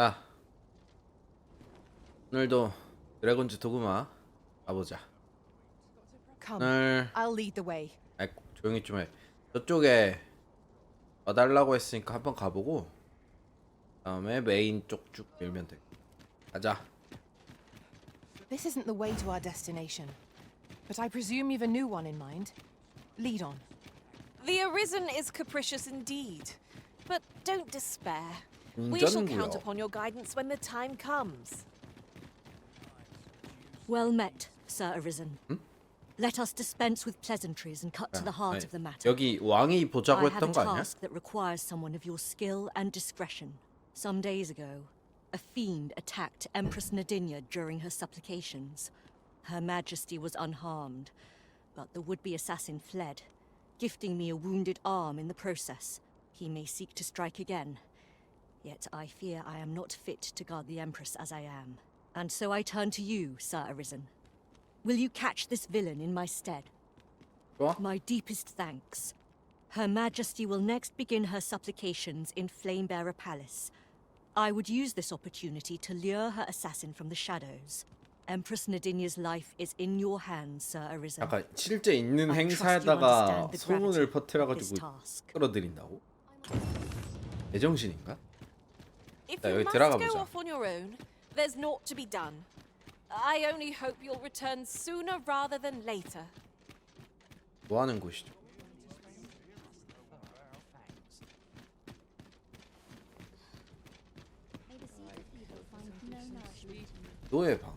자, 오늘도 드래곤즈 도구마 가보자. Come, 오늘 I'll lead the way. 아이고, 조용히 좀 해. 저쪽에 와달라고 했으니까 한번 가보고 다음에 메인 쪽 쭉 밀면 돼. 가자. This isn't the way to our destination, but I presume you've a new one in mind. Lead on. The Arisen is capricious indeed, but don't despair. We shall count 운전구요. upon your guidance when the time comes. Well met, Sir Arisen. Let us dispense with pleasantries and cut to the heart 아니, of the matter. 여기 왕이 보자고 I have a 했던 거 아니야? task that requires someone of your skill and discretion. Some days ago, a fiend attacked Empress Nadinia during her supplications. Her Majesty was unharmed, but the would-be assassin fled, gifting me a wounded arm in the process. He may seek to strike again. Yet I fear I am not fit to guard the Empress as I am. And so I turn to you, Sir Arisen. Will you catch this villain in my stead? 좋아? My deepest thanks. Her Majesty will next begin her supplications in Flamebearer Palace. I would use this opportunity to lure her assassin from the shadows. Empress Nadinia's life is in your hands, Sir Arisen. 약간 실제 있는 I trust you 행사에다가 understand the 소문을 gravity of this 퍼뜨려가지고 task. 끌어들인다고? 제정신인가? If 자, you 여기 must 들어가 go 보자. off on your own, there's naught to be done. I only hope you'll return sooner rather than later. 뭐 하는 곳이죠? 노예 방.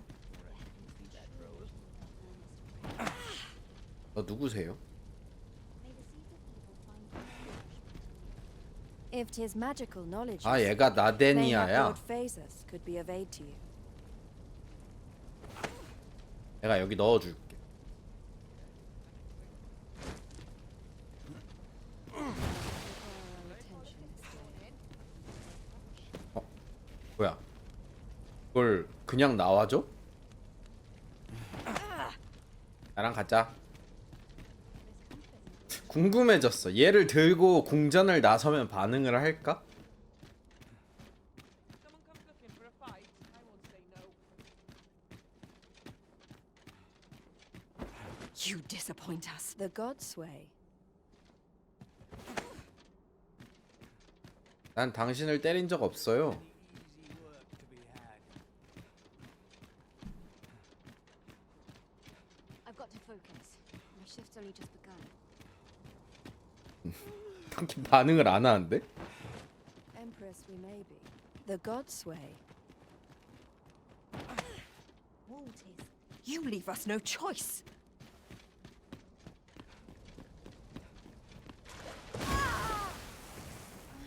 너 누구세요? If 'tis magical knowledge, 아, 얘가 mayhap 나데니아야. Lord Phasus could be of aid to you. 내가 여기 넣어줄게. 뭐야? 그걸 그냥 나와줘? 나랑 가자. 궁금해졌어. 얘를 들고 궁전을 나서면 반응을 할까? You disappoint us. The gods sway. 난 당신을 때린 적 없어요. I've got to focus. My shift's only just begun. 딱히 반응을 안 하는데? Empress we may be. The gods sway. Walters. You leave us no choice.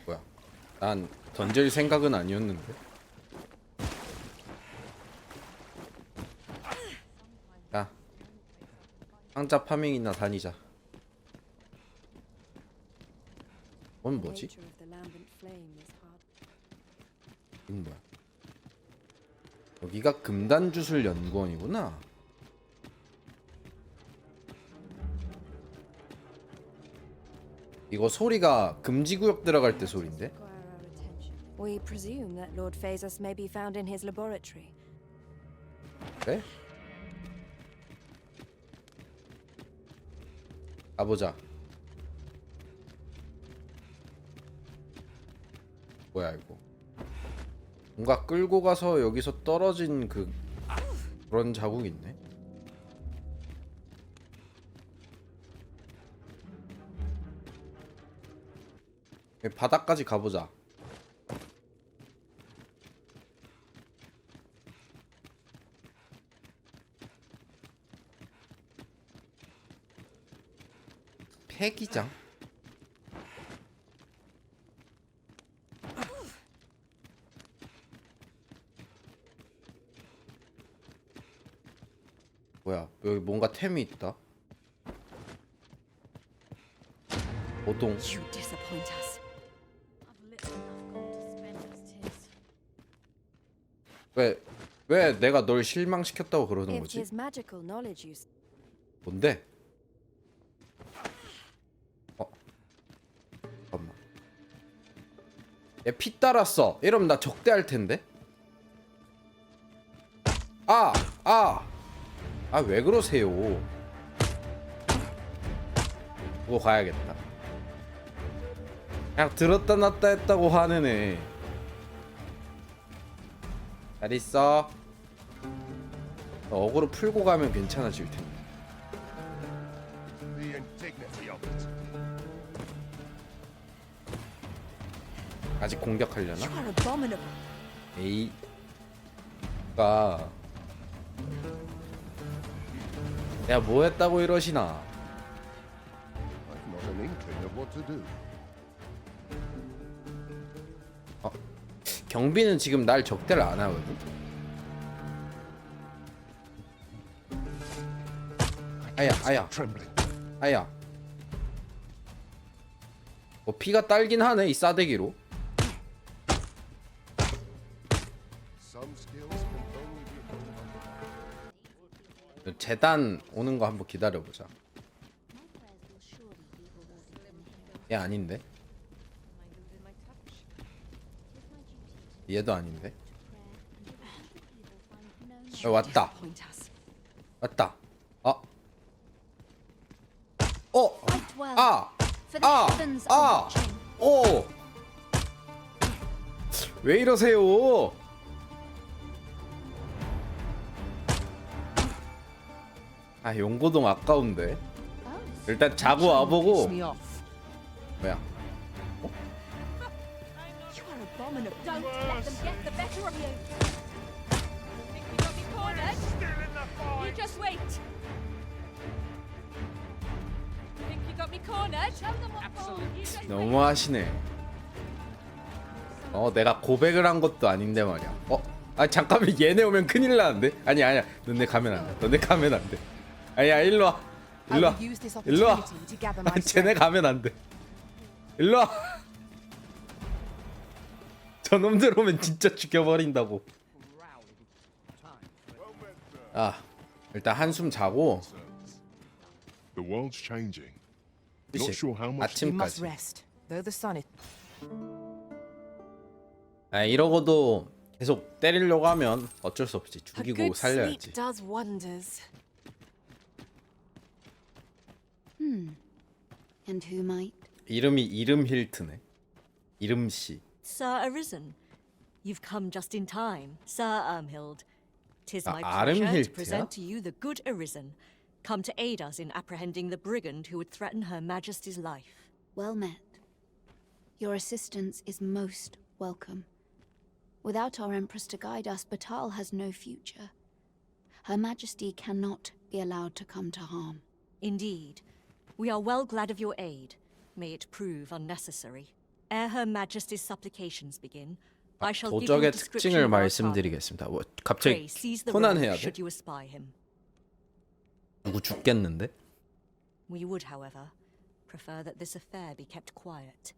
뭐야? 난 던질 생각은 아니었는데. 야, 상자 파밍이나 다니자. 뭔 뭐지? Nature of the lambent flame is hard. 이건 뭐야? 여기가 금단주술 연구원이구나. 이거 소리가 금지구역 들어갈 때 소리인데? Require our attention. We presume that Lord Phasus may be found in his laboratory. 그래? 가보자. 뭐야 이거? 뭔가 끌고 가서 여기서 떨어진 그런 자국이 있네. 바닥까지 가보자. 폐기장? 뭐야? 여기 뭔가 템이 있다. 보통 You disappoint us. I've lit enough gold to spend as 'tis. 왜 내가 널 실망시켰다고 그러는 If 거지? 'tis magical knowledge you 뭔데? 잠깐만. 얘 피 따랐어. 이러면 나 적대할 텐데. 왜 그러세요? 두고 가야겠다. 그냥 들었다 놨다 했다고 화내네. 잘 있어. 어그로 풀고 가면 괜찮아질 텐데. The indignity of it. 아직 공격하려나? You are abominable. 에이. 가. 내가 뭐 했다고 이러시나? I've not an inkling of what to do. 경비는 지금 날 적대를 안 하거든. 아야. Trembling. 아야. 뭐 피가 딸긴 하네 이 싸대기로. Some skills can only be. 재단 오는 거 한번 기다려 보자. 얘 아닌데? 얘도 아닌데? 왔다. 왔다. 왜 이러세요? 용고동 아까운데. 일단 자고 와보고. 뭐야? You are abominable. Don't let them get the better of you. Think you got me cornered? You just wait. Think you got me cornered? Show them what for. You just 너무하시네. 내가 고백을 한 것도 아닌데 말이야. 잠깐만 얘네 오면 큰일 나는데. 아니야. 너네 가면 안 돼. 너네 가면 안 돼. 아니야 일로 와. I 일로 와. will use this 일로 와. opportunity to gather my 쟤네 strength. 가면 안 돼. 일로 와. 저놈들 오면 진짜 죽여버린다고. 일단 한숨 자고. The world's changing. 그치? Not sure how much. You must 아침까지. rest, though the sun is. 이러고도 계속 때리려고 하면 어쩔 수 없지. A 죽이고 good 살려야지. sleep does wonders. And who might? 이름이 이름 힐트네. 이름씨. Sir Arisen, you've come just in time, Sir Ermhild. 'Tis my Armhild야? pleasure to present to you the good Arisen, come to aid us in apprehending the brigand who would threaten Her Majesty's life. Well met. Your assistance is most welcome. Without our Empress to guide us, Batal has no future. Her Majesty cannot be allowed to come to harm. Indeed, we are well glad of your aid. May it prove unnecessary. Ere Her Majesty's supplications begin, I shall give you a 도적의 description 특징을 of our target. 말씀드리겠습니다. Pray 갑자기 seize the 코난 road 해야 돼? should you espy him. 누구 죽겠는데? We would, however, prefer that this affair be kept quiet.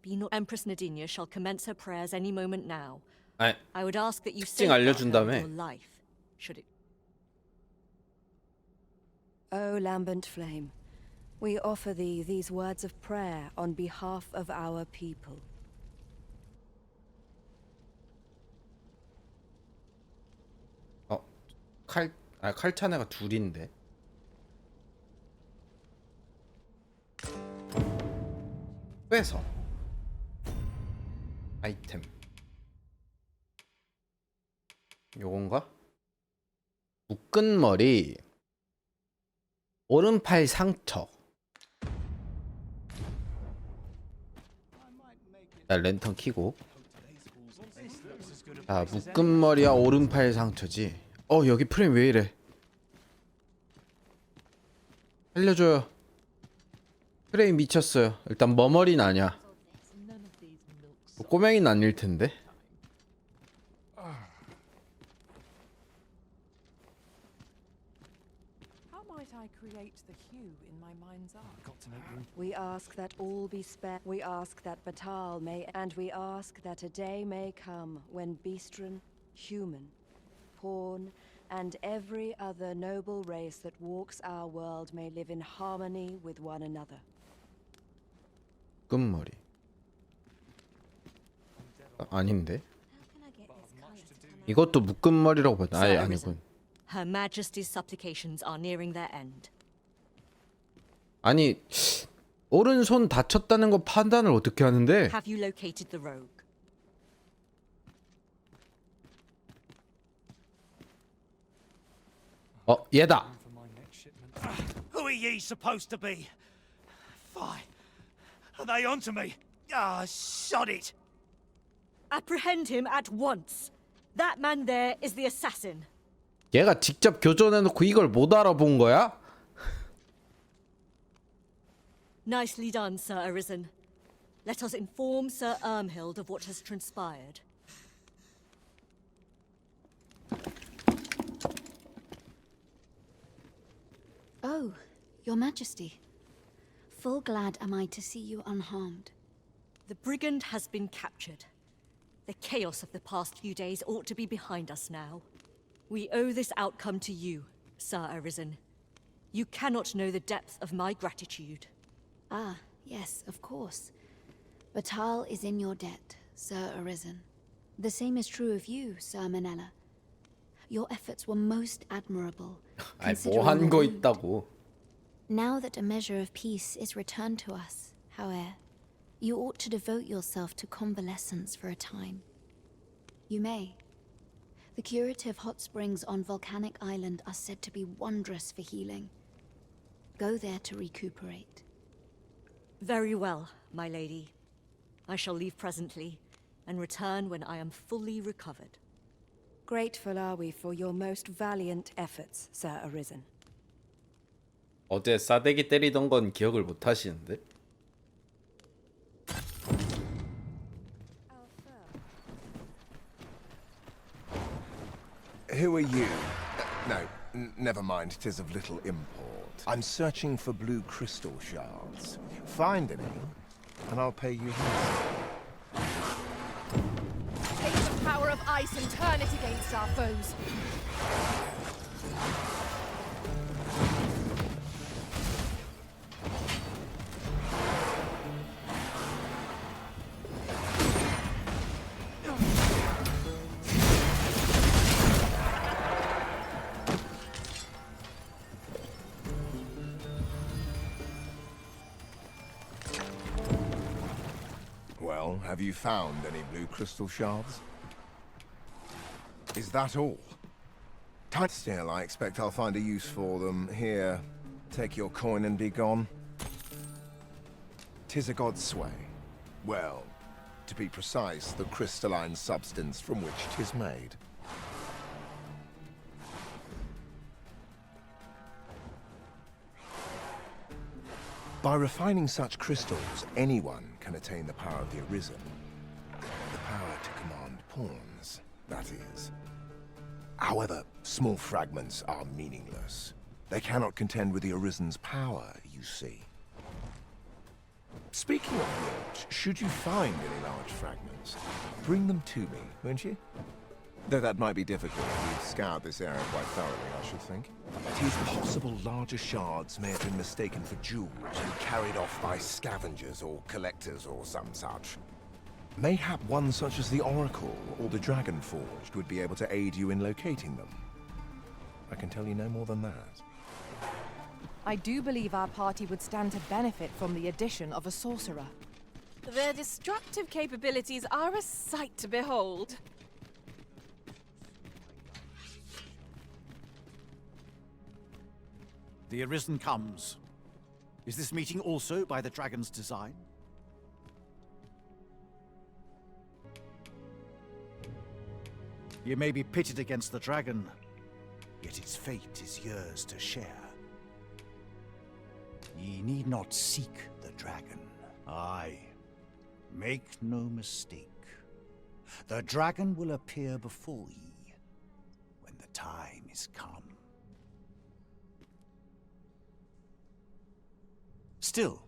Be not Empress Nadinia shall commence her prayers any moment now. 아니, I would ask that you 특징 safeguard her 알려준다며. with your life. Should it O lambent flame, we offer thee these words of prayer on behalf of our people. 칼차네가 둘인데. 빼서 아이템 요건가? 묶은 머리, 오른팔 상처. 자, 랜턴 켜고. 자, 묶은 머리와 오른팔 상처지. 여기 프레임 왜 이래? 살려줘요. 프레임 미쳤어요. 일단 머머리는 아니야. 뭐 꼬맹이는 아닐 텐데. How might I create the hue in my mind's eye? We ask that all be spared. We ask that Batal may, and we ask that a day may come when Beastren, human, pawn, and every other noble race that walks our world may live in harmony with one another. 묶은 머리. 아닌데? 이것도 묶은 머리라고 봤나? 아예 아니군. Her Majesty's supplications are nearing their end. 아니 오른손 다쳤다는 거 판단을 어떻게 하는데? Have you located the rogue? 얘다. Who are ye supposed to be? Fie. Are they onto me? Ah, sod it. Apprehend him at once. That man there is the assassin. 얘가 직접 교전해놓고 이걸 못 알아본 거야? Nicely done, Sir Arisen. Let us inform Sir Ermhild of what has transpired. Oh, Your Majesty. Full glad am I to see you unharmed. The brigand has been captured. The chaos of the past few days ought to be behind us now. We owe this outcome to you, Sir Arisen. You cannot know the depth of my gratitude. Ah, yes, of course. Batal is in your debt, Sir Arisen. The same is true of you, Sir Manella. Your efforts were most admirable. 아이 considering 뭐 한 the 거 wound. 있다고. Now that a measure of peace is returned to us, however, you ought to devote yourself to convalescence for a time. You may. The curative hot springs on Volcanic Island are said to be wondrous for healing. Go there to recuperate. Very well, my lady. I shall leave presently, and return when I am fully recovered. Grateful are we for your most valiant efforts, Sir Arisen. 어제 싸대기 때리던 건 기억을 못 하시는데? Who are you? No, never mind. 'Tis of little import. I'm searching for blue crystal shards. Find any, and I'll pay you handsomely. Take the power of ice and turn it against our foes. Well, have you found any blue crystal shards? Is that all? Still, I expect I'll find a use for them. Here, take your coin and be gone. 'Tis a god's sway. Well, to be precise, the crystalline substance from which 'tis made. By refining such crystals, anyone can attain the power of the Arisen. The power to command pawns, that is. However, small fragments are meaningless. They cannot contend with the Arisen's power, you see. Speaking of which, should you find any large fragments, bring them to me, won't you? Though that might be difficult. We've scoured this area quite thoroughly, I should think. It is possible larger shards may have been mistaken for jewels and carried off by scavengers or collectors or some such. Mayhap one such as the Oracle or the Dragon Forged would be able to aid you in locating them. I can tell you no more than that. I do believe our party would stand to benefit from the addition of a sorcerer. Their destructive capabilities are a sight to behold. The Arisen comes. Is this meeting also by the dragon's design? You may be pitted against the dragon, yet its fate is yours to share. Ye need not seek the dragon. Aye, make no mistake. The dragon will appear before ye when the time is come. Still,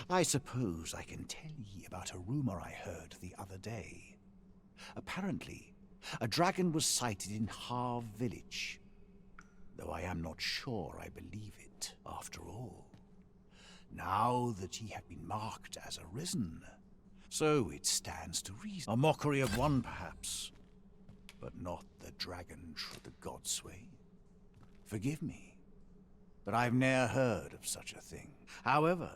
I suppose I can tell ye about a rumor I heard the other day. Apparently, a dragon was sighted in Harv village, though I am not sure I believe it, after all. Now that ye have been marked as Arisen, So it stands to reason. A mockery of one, perhaps, but not the dragon the god's way. Forgive me, but I've ne'er heard of such a thing. However,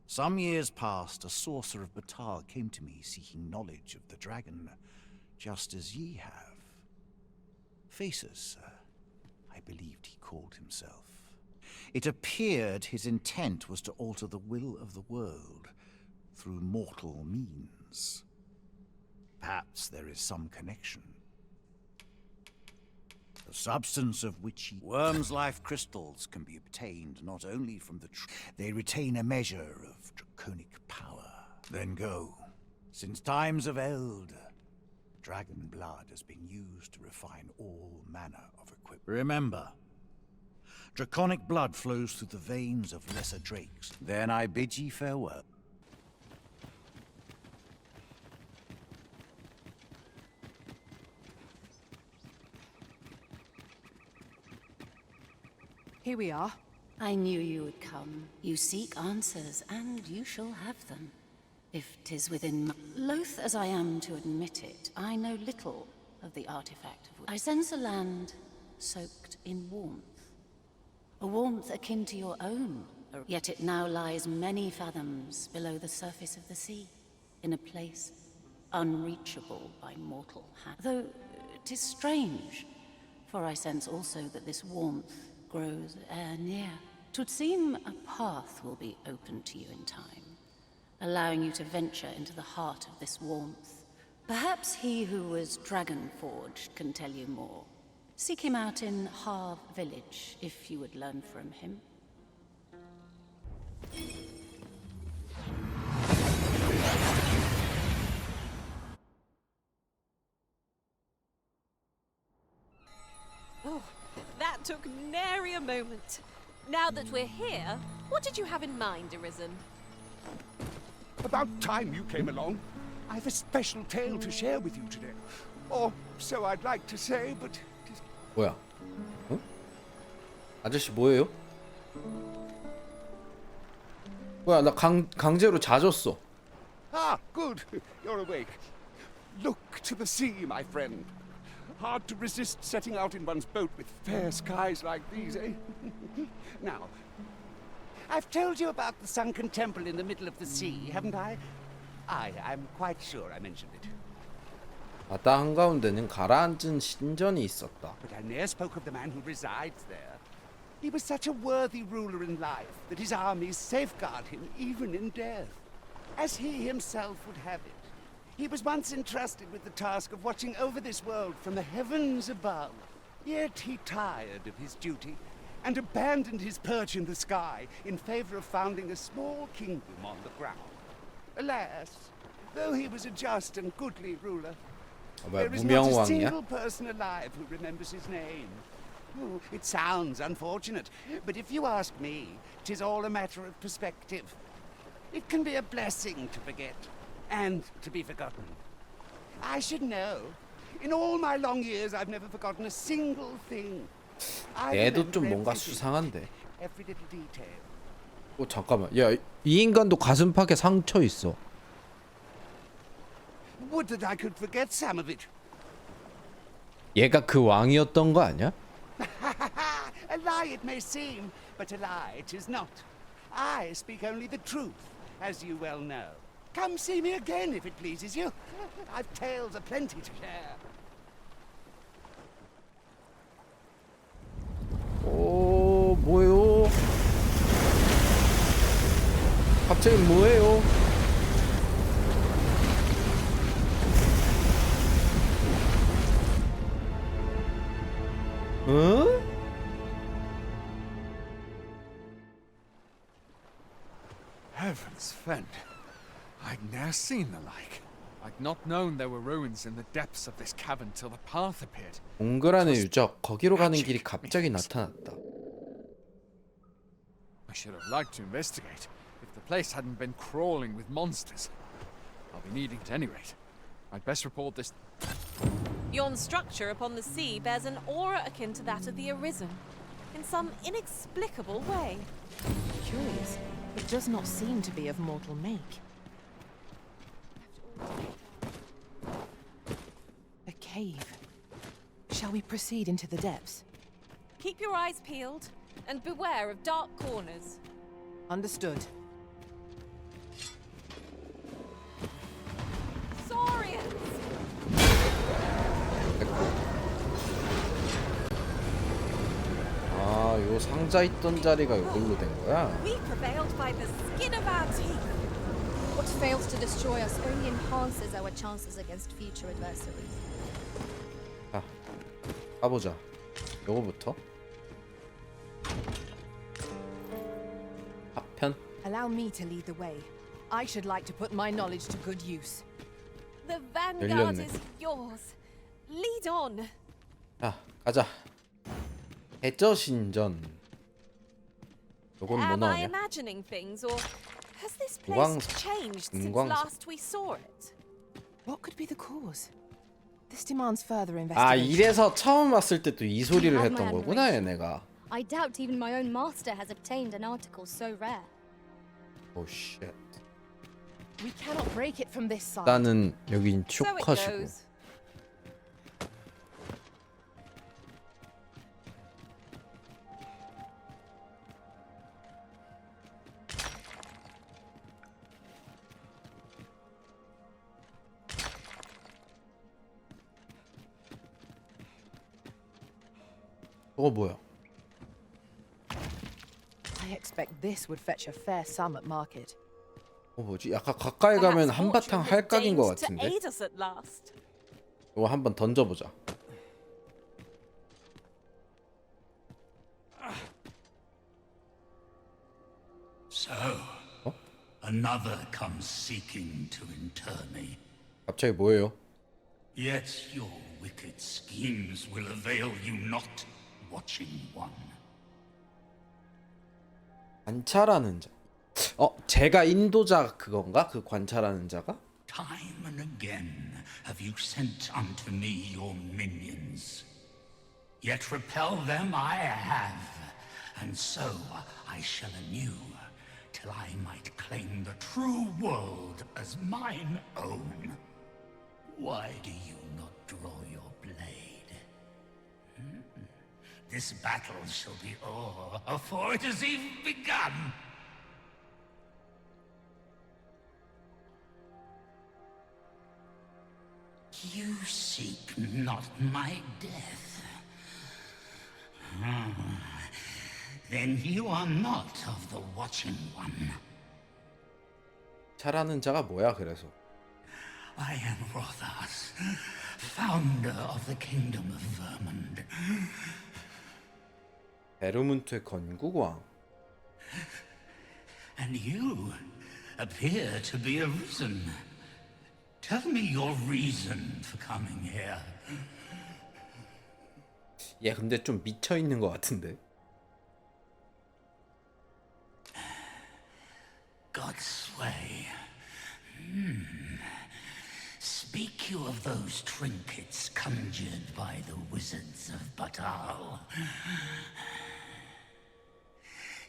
some years past, a sorcerer of Batal came to me seeking knowledge of the dragon, just as ye have. Faces, I believed he called himself. It appeared his intent was to alter the will of the world through mortal means. Perhaps there is some connection. The substance of which worms' life crystals can be obtained not only from the they retain a measure of draconic power. Then go. Since times of eld, dragon blood has been used to refine all manner of equipment. Remember, draconic blood flows through the veins of lesser drakes. Then I bid ye farewell. Here we are. I knew you would come. You seek answers, and you shall have them. If 'tis within my... Loath as I am to admit it, I know little of the artifact of which... I sense a land soaked in warmth. A warmth akin to your own. Yet it now lies many fathoms below the surface of the sea, in a place unreachable by mortal hand. Though 'tis strange, for I sense also that this warmth grows near. 'Twould seem a path will be open to you in time, allowing you to venture into the heart of this warmth. Perhaps he who was dragon-forged can tell you more. Seek him out in Harv village, if you would learn from him. Oh, that took nary a moment. Now that we're here, what did you have in mind, Arisen? About time you came along. I've a special tale to share with you today. Or so I'd like to say, but... it is... 뭐야? 어? 아저씨 뭐예요? 뭐야 나 강제로 자줬어. Ah, good. You're awake. Look to the sea, my friend. Hard to resist setting out in one's boat with fair skies like these, eh? Now, I've told you about the sunken temple in the middle of the sea, haven't I? I'm quite sure I mentioned it. 바다 한가운데는 가라앉은 신전이 있었다. But I ne'er spoke of the man who resides there. He was such a worthy ruler in life that his armies safeguard him even in death, as he himself would have it. He was once entrusted with the task of watching over this world from the heavens above. Yet he tired of his duty and abandoned his perch in the sky in favor of founding a small kingdom on the ground. Alas, though he was a just and goodly ruler, there is not a single person alive who remembers his name. Oh, it sounds unfortunate, but if you ask me, 'tis all a matter of perspective. It can be a blessing to forget, and to be forgotten. I should know. In all my long years, I've never forgotten a single thing. 얘도 좀 뭔가 수상한데. Every little detail. 잠깐만. 야, 이 인간도 가슴팍에 상처 있어. Would that I could forget some of it. 얘가 그 왕이었던 거 아니야? A lie it may seem, but a lie it is not. I speak only the truth, as you well know. Come see me again if it pleases you. I've tales aplenty to share. 오, 뭐예요? 갑자기 뭐예요? 응? Heavens fend. I'd ne'er seen the like. I'd not known there were ruins in the depths of this cavern till the path appeared. 옹그라는 유적, 거기로 가는 길이 갑자기 나타났다. I should have liked to investigate if the place hadn't been crawling with monsters. I'll be needing it at any rate. I'd best report this. Yon structure upon the sea bears an aura akin to that of the Arisen, in some inexplicable way. Curious. It does not seem to be of mortal make. A cave. Shall we proceed into the depths? Keep your eyes peeled and beware of dark corners. Understood. Saurians! 아, 요 상자 있던 자리가 이걸로 된 거야? We prevailed by the skin of our teeth. What fails to destroy us only enhances our chances against future adversaries. 자, 가보자. 요거부터. 앞편. Allow me to lead the way. I should like to put my knowledge to good use. The vanguard 열렸네. is yours. Lead on. 자, 가자. 해저신전. 요건 뭐 Am I 나오냐? imagining things, or has this place 무광석, changed since 금광석. last we saw it? What could be the cause? This demands further 아, investigation. 이래서 처음 왔을 때 또 이 소리를 have 했던 my 거구나, admiration. 얘네가. I doubt even my own master has obtained an article so rare. 오, 쉣. We cannot break it from this side. 일단은 여긴 So it 초컷이고. goes. 저거 뭐야? I expect this would fetch a fair sum at market. 뭐지? 약간 가까이 가면 Perhaps 한바탕 fortune 할각인 것 had deigned to 같은데? aid us at last. 이거 한번 던져보자. So, another comes seeking to inter me. 갑자기 뭐예요? Yet your wicked schemes will avail you not, watching one. 관찰하는 자. 제가 인도자 그건가? 그 관찰하는 자가? Time and again have you sent unto me your minions. Yet repel them I have, and so I shall anew, till I might claim the true world as mine own. Why do you not draw your blade? This battle shall be o'er before it has even begun. You seek not my death. Then you are not of the Watching One. 잘하는 자가 뭐야? 그래서 I am Rothas, founder of the Kingdom of Vermund. 베르문트의 건국왕. And you appear to be arisen. Tell me your reason for coming here. 얘 근데 좀 미쳐 있는 것 같은데. God's way. Speak you of those trinkets conjured by the wizards of Batal.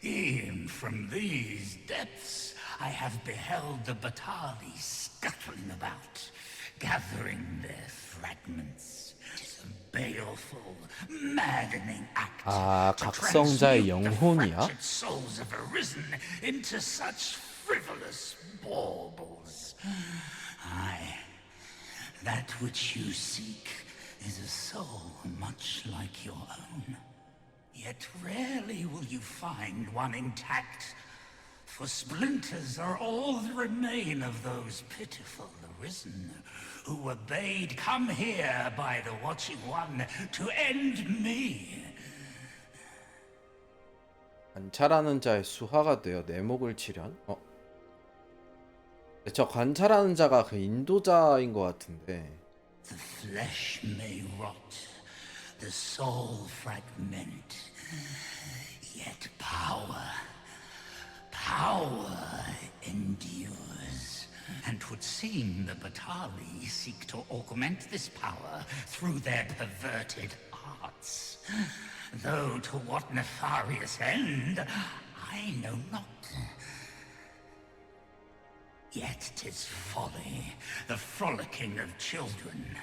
E'en from these depths I have beheld the Batali scuttling about, gathering their fragments. 'Tis a baleful, maddening act 아, to 각성자의 transmute the 영혼이야? fractured souls of arisen into such frivolous baubles. Aye, that which you seek is a soul much like your own. Yet rarely will you find one intact, for splinters are all that remain of those pitiful arisen, who were bade come here by the Watching One to end me. 관찰하는 자의 수하가 되어 내 목을 치련? 저 관찰하는 자가 그 인도자인 것 같은데. The flesh may rot, the soul fragment, yet power endures. And 'twould seem the Batali seek to augment this power through their perverted arts. Though to what nefarious end, I know not. Yet 'tis folly, the frolicking of children.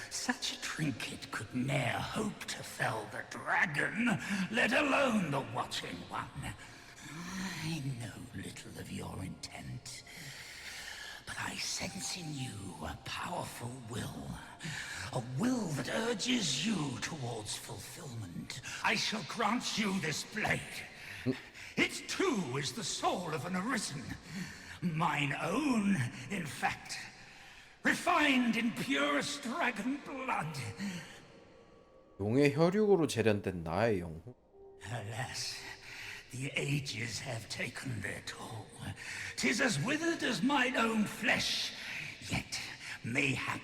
Such a trinket could ne'er hope to fell the dragon, let alone the watching one. I know little of your intent, but I sense in you a powerful will. A will that urges you towards fulfillment. I shall grant you this blade. It too is the soul of an arisen. Mine own, in fact. Refined in purest dragon blood. 용의 혈육으로 재련된 나의 영혼. Alas, the ages have taken their toll. 'Tis as withered as mine own flesh. Yet, mayhap,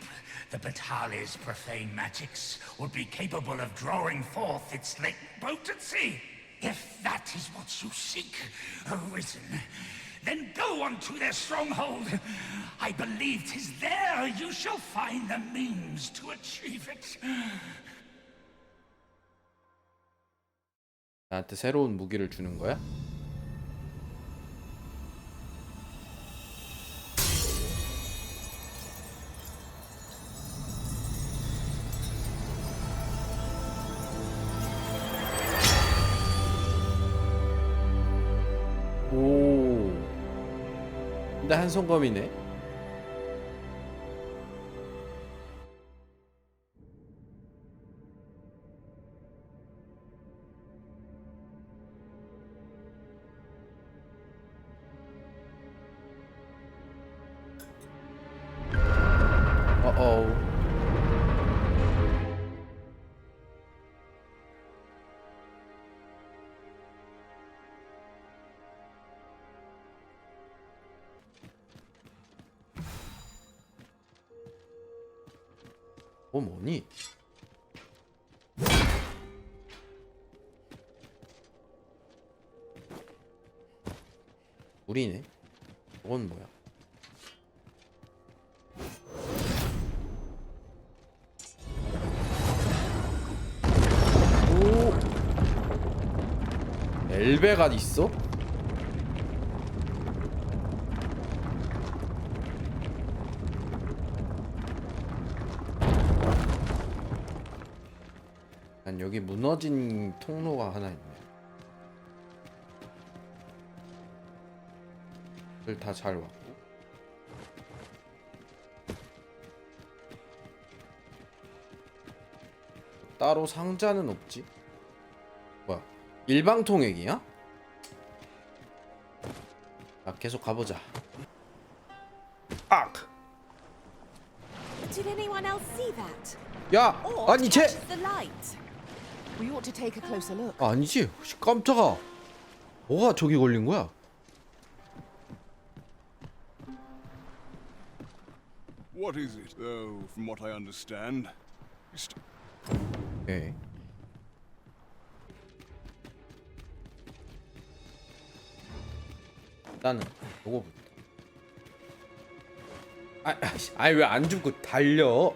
the Batali's profane magics would be capable of drawing forth its latent potency. If that is what you seek, Arisen, then go unto their stronghold. I believe 'tis there you shall find the means to achieve it. 나한테 새로운 무기를 주는 거야? 오. 근데 한손검이네. 어어. 뭐니? 물이네. 저건 뭐야? 오! 엘베가 있어? 난 여기 무너진 통로가 하나 있네. 들 다 잘 왔고. 따로 상자는 없지? 뭐야? 일방통행이야? 자, 계속 가보자. 악! Did anyone else see that? 야! Or 아니 쟤! catches the light? We ought to take a closer look. 아니지? 씨, 깜짝아. 뭐가 저기 걸린 거야? What is it, though, from what I understand? 오케이. 일단은 요거부터. 아니 왜 안 죽고 달려?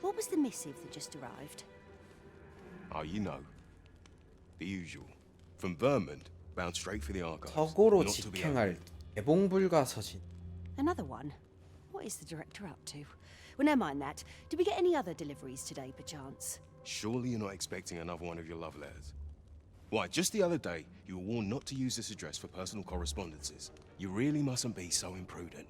What was the missive that just arrived? Oh, you know. The usual. From Vermont, bound straight for the archives. 서고로 Not to be 직행할 개봉 불가 서신. Another one? What is the director up to? Well, never mind that. Did we get any other deliveries today, perchance? Surely you're not expecting another one of your love letters. Why, just the other day, you were warned not to use this address for personal correspondences. You really mustn't be so imprudent.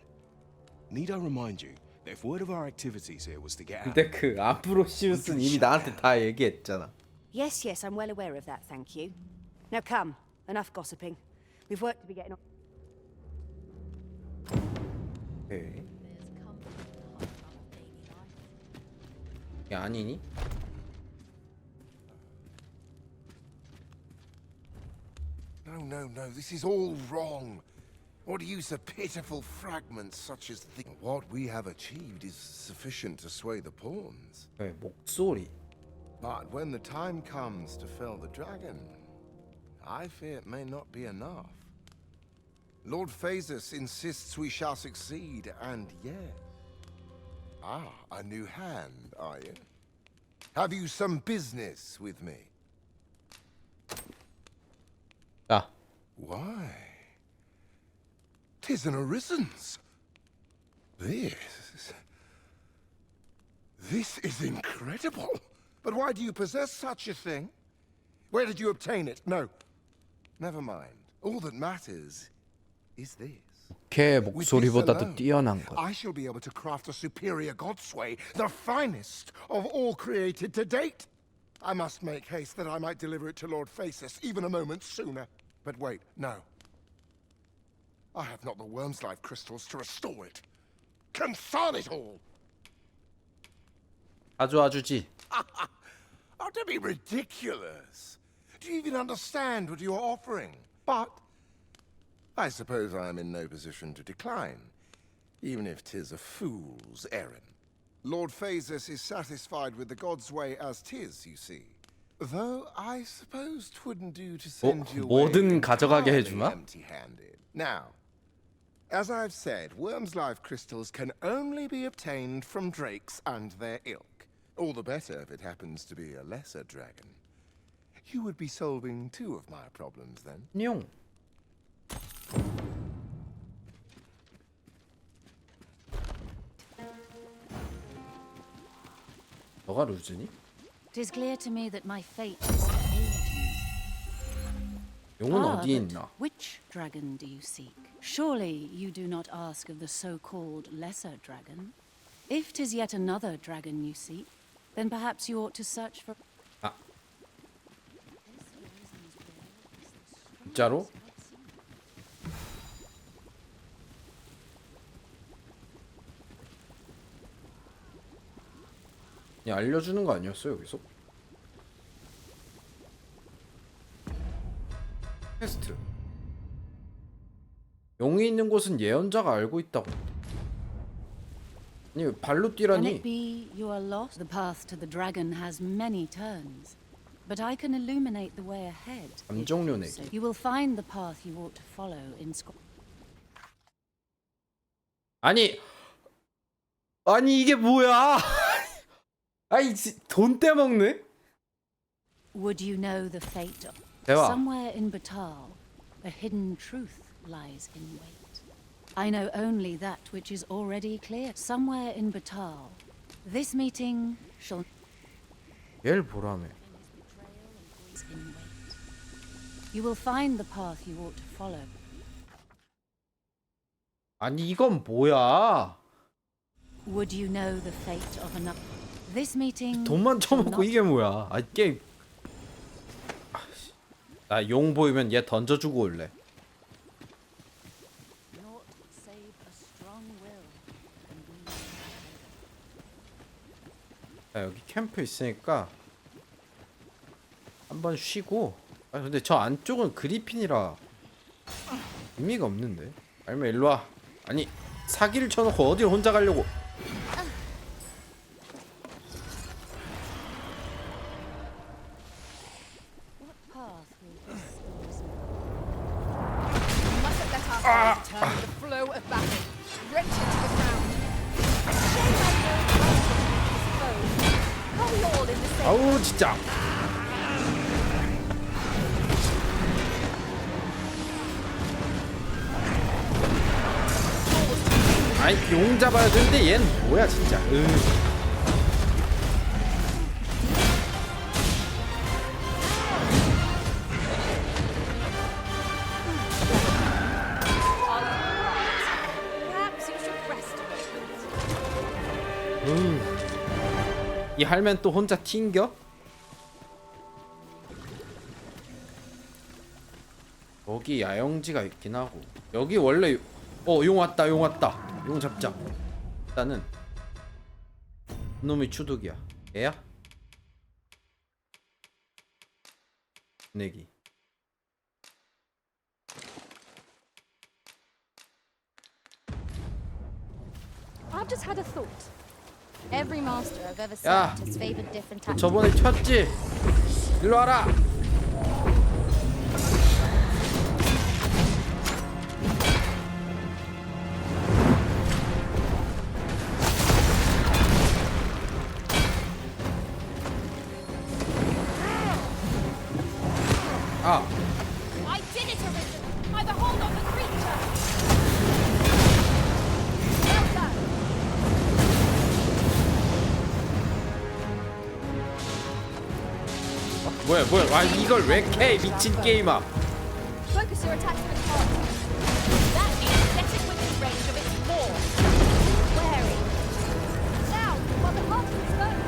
Need I remind you that if word of our activities here was to get out... 근데 그 암브로시우스는 이미 나한테 다 얘기했잖아. Yes, yes, I'm well aware of that, thank you. Now come, enough gossiping. We've work to be getting on. 오케이. 이게 아니니? No, this is all wrong. What use of pitiful fragments such as the... What we have achieved is sufficient to sway the pawns. 네, 목소리. But when the time comes to fell the dragon, I fear it may not be enough. Lord Phasus insists we shall succeed, and yet... Ah, a new hand, are you? Have you some business with me? 자, Why? 'Tis an Arisen's. This is incredible. But why do you possess such a thing? Where did you obtain it? No. Never mind. All that matters is this. 걔 With this 목소리보다도 alone, 뛰어난 것. I shall be able to craft a superior godsway, the finest of all created to date. I must make haste that I might deliver it to Lord Phasis even a moment sooner. But wait, no. I have not the worm's life crystals to restore it. Confound it all! 가져와주지. Oh, don't be ridiculous. Do you even understand what you are offering? But I suppose I am in no position to decline, even if 'tis a fool's errand. Lord Phasis is satisfied with the God's way as 'tis, you see. Though I suppose 'twouldn't do to send you away 뭐든 가져가게 entirely 해주나? empty-handed. Now, as I've said, worm's life crystals can only be obtained from drakes and their ilk. All the better if it happens to be a lesser dragon. You would be solving two of my problems then. 뇽. 너가 루즈니? It is clear to me that my fate is to aid you. 용은 어디에 but 있나? which dragon do you seek? Surely you do not ask of the so-called lesser dragon. If 'tis yet another dragon you seek, then perhaps you ought to search for... 진짜로? 그냥 알려주는 거 아니었어 여기서? 퀘스트. 용이 있는 곳은 예언자가 알고 있다고. 아니 왜 발로 Can 뛰라니? it be you are lost? The path to the dragon has many turns, but I can illuminate the way ahead. 감정료 So 내기. you will find the path you ought to follow in Scotland. 아니 이게 뭐야? 아이 돈 떼먹네? Would you know the fate of... 대화. Somewhere in Batal, a hidden truth lies in wait. I know only that which is already clear. Somewhere in Batal, this meeting shall... 얘를 보라며. is in wait. You will find the path you ought to follow. 아니 이건 뭐야? Would you know the fate of another? This meeting... 돈만 shall 처먹고 not... 이게 뭐야? 아 게임. 나 용 보이면 얘 던져주고 올래. Naught save a strong will can be... 자, 여기 캠프 있으니까 한번 쉬고. 아 근데 저 안쪽은 그리핀이라 의미가 없는데. 아니면 일로 와. 아니 사기를 쳐놓고 어딜 혼자 가려고. Turn the flow of battle, ripped into the ground. Shame I know how to foe. Are we all in the same? 아우 진짜. 아이 용 잡아야 되는데 얘는 뭐야 진짜. Perhaps you should rest a moment. 이 할면 또 혼자 튕겨? 여기 야영지가 있긴 하고. 여기 원래 용 왔다 용 왔다. 용 잡자. 일단은 놈이 추독이야. 얘야? 내기. I've just had a thought. Every master I've ever 야, served has favored different tactics. 저번에 쳤지? 일로 와라. 아, I did it, Arisen! 뭐야 와 이걸 왜 캐 미친 게임아. Focus your attacks on its heart. That means get it within range of its maw. Wary. Now, while the heart is exposed.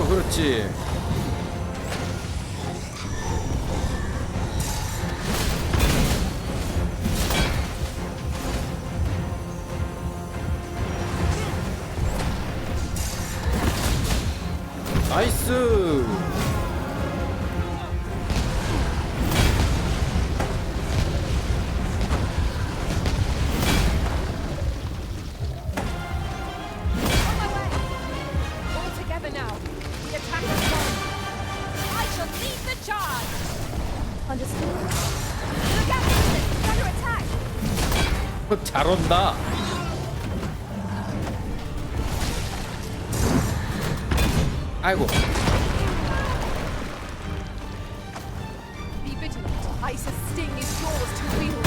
그렇지. 나이스. All together now. The attack is on. I shall lead the charge. Understood. Look out! It's under attack! 잘 온다. 아이고. Be vigilant. Ice's sting is yours to wield.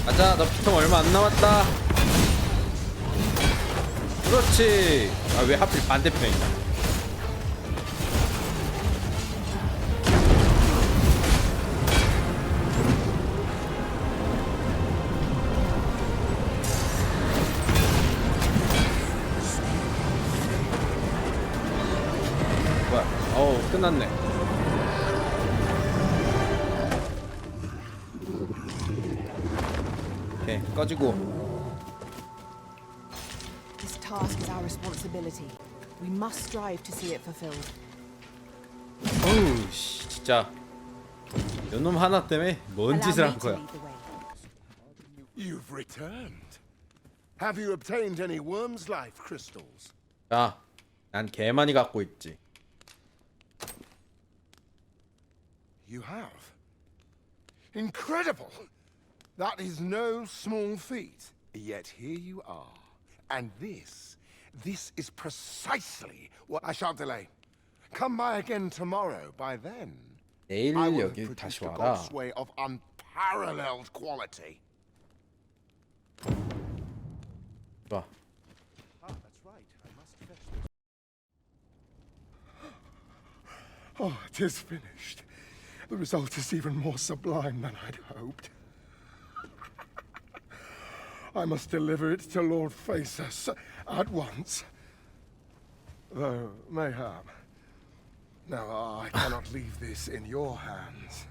가자, 너 피통 얼마 안 남았다. 그렇지. 아, 왜 하필 반대편이냐. 뭐야? 어우, 끝났네. 오케이, 꺼지고. This task is our responsibility. We must strive to see it fulfilled. 어우, 씨, 진짜. 요놈 하나 때문에 뭔 짓을 한 거야. You've returned. Have you obtained any worm's life crystals? 야, 난 개 많이 갖고 있지. You have. Incredible! That is no small feat. Yet here you are. And this is precisely what I shan't delay. Come by again tomorrow. By then, 내일 I will have 여기 produced 다시 a 와라. god's way of unparalleled quality. 좋아. Oh, it is finished. The result is even more sublime than I'd hoped. I must deliver it to Lord Phaesus at once. Though, mayhap. Now, I cannot leave this in your hands.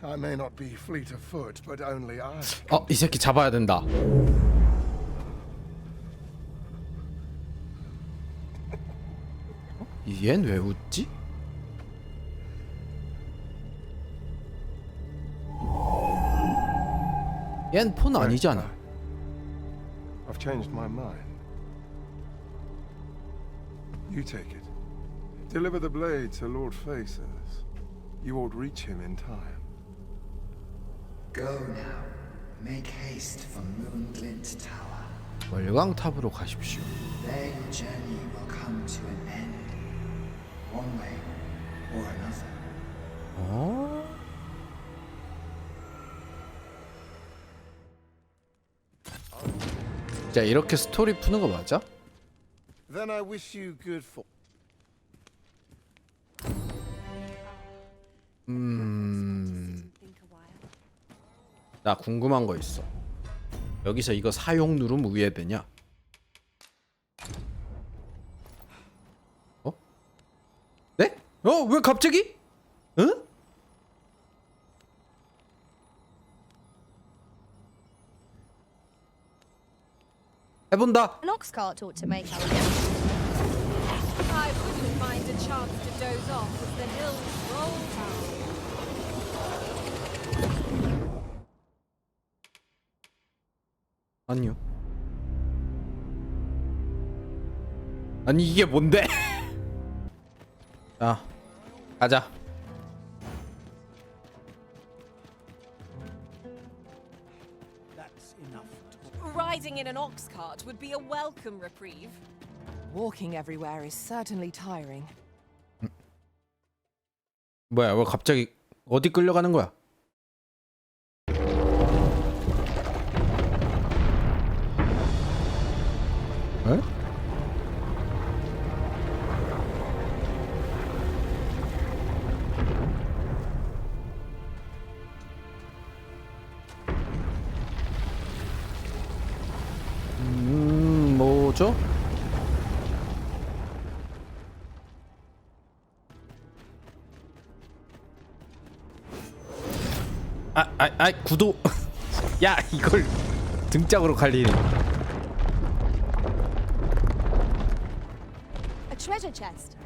I may not be fleet of foot, but only I. 이 새끼 잡아야 된다. 얜 왜 웃지? 얜 폰 아니잖아. I've changed my mind. You take it. Deliver the blade to Lord Phaesus. You ought reach him in time. Go now. Make haste for Moonglint Tower. 월광탑으로 가십시오. There your journey will come to an end. One way or another. 어? 자, 이렇게 스토리 푸는 거 맞아? Then I wish you good for. 나 궁금한 거 있어. 여기서 이거 사용 누르면 우회되냐? 어? 네? 왜 갑자기? 응? 해본다. An ox cart ought to make our I wouldn't mind a chance to doze off as the hills roll down. 아니요. 아니 이게 뭔데? 자, 가자. Riding in an ox cart would be a welcome reprieve. Walking everywhere is certainly tiring. 뭐야, 왜 갑자기 어디 끌려가는 거야? 에? 뭐죠? 구도. 야, 이걸 등짝으로 갈리네. A treasure chest.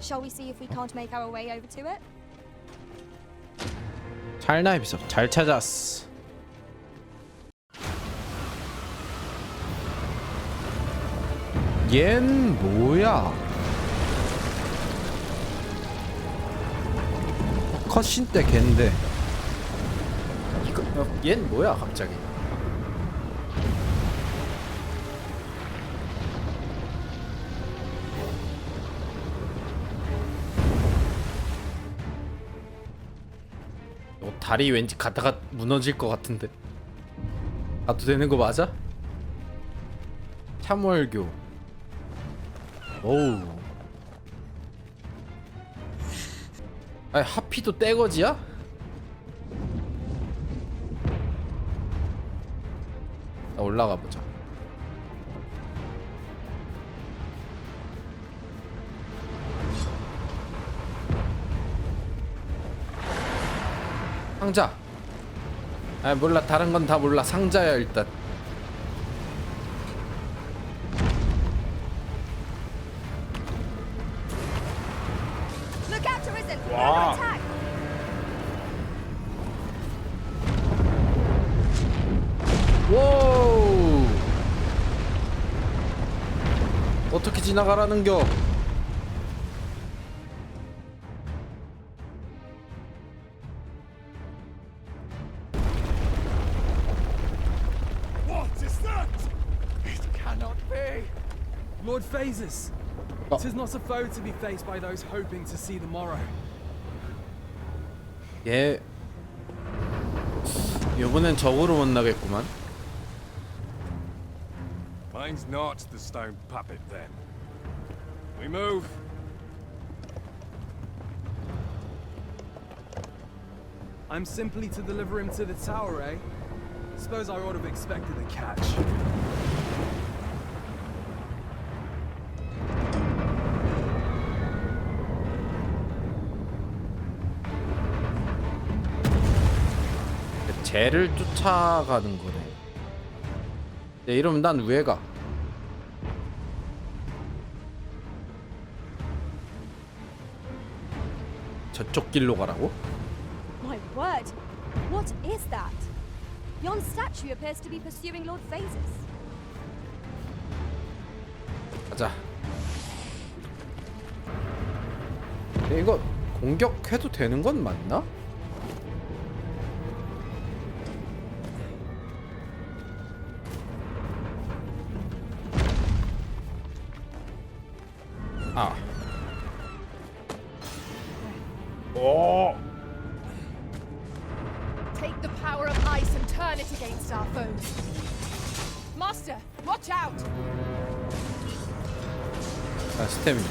Shall we see if we can't make our way over to it? 찰나의 비석 잘 찾았어. 얜 뭐야? 컷신 때 걘데. 이거 얜 뭐야 갑자기? 다리 왠지 가다가 무너질 것 같은데. 가도 되는 거 맞아? 참월교. 오우. 아니 하피도 떼거지야? 자, 올라가 보자. 상자. 아 몰라, 다른 건 다 몰라. 상자야 일단. Look out, Arisen! Wow. Attack! 오. 어떻게 지나가라는겨? What is that? It cannot be. Lord Phases. Oh. 'Tis not a foe to be faced by those hoping to see the morrow. 얘 이번엔 적으로 만나겠구만. Mine's not the stone puppet then. We move. I'm simply to deliver him to the tower, eh? Suppose I ought to have expected a catch. 쟤를 쫓아가는 거네. 네, 이러면 난 왜 가? 저쪽 길로 가라고? My word! What is that? Yon statue appears to be pursuing Lord Phases. 가자. 이거 공격해도 되는 건 맞나? 아. 오. Take the power of ice and turn it against our foes. Master, watch out! 아, 스태미나.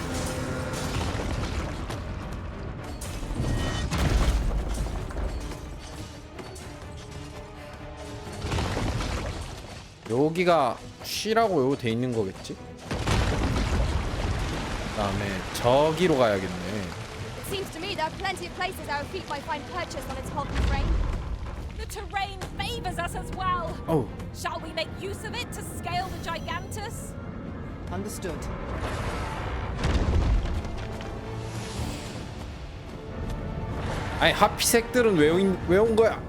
여기가 쉬라고 여기 돼 있는 거겠지? 그다음에 저기로 가야겠네. It seems to me there are plenty of places our feet might find purchase on its hulking frame. The terrain favors us as well. Oh. Shall we make use of it to scale the Gigantus? Understood. 아니 하피색들은 왜 온 거야?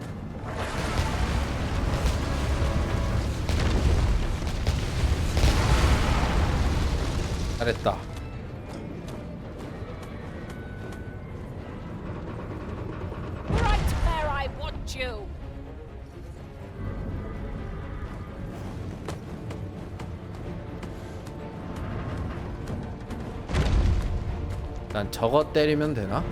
잘했다. 난 저거 때리면 되나?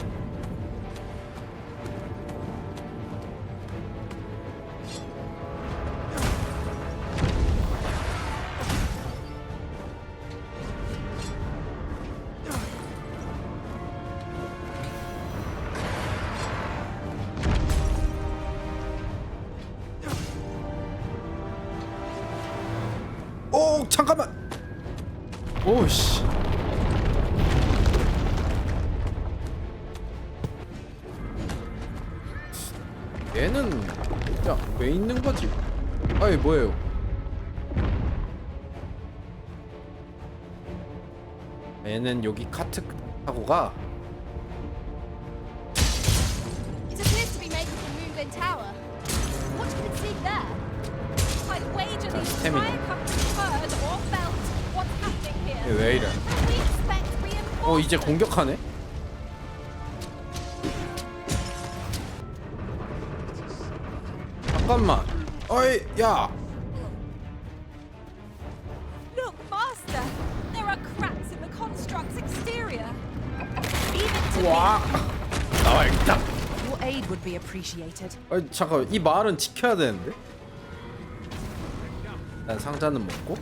오 잠깐만. 오씨. 얘는 야 왜 있는 거지? 아이 뭐예요? 얘는 여기 카트 타고 가. It appears to be made of the Moonglin Tower. What can it see there? I'd wager the stamina. entire company heard or felt what's happening here. 얘 왜 이래? We expect reinforcements. 이제 공격하네? 잠깐만. 어이 야. Look, Master, there are cracks in the construct's exterior. Even to 와. 나와야겠다. Your aid would be appreciated. 아니 잠깐 이 말은 지켜야 되는데. 난 상자는 먹고.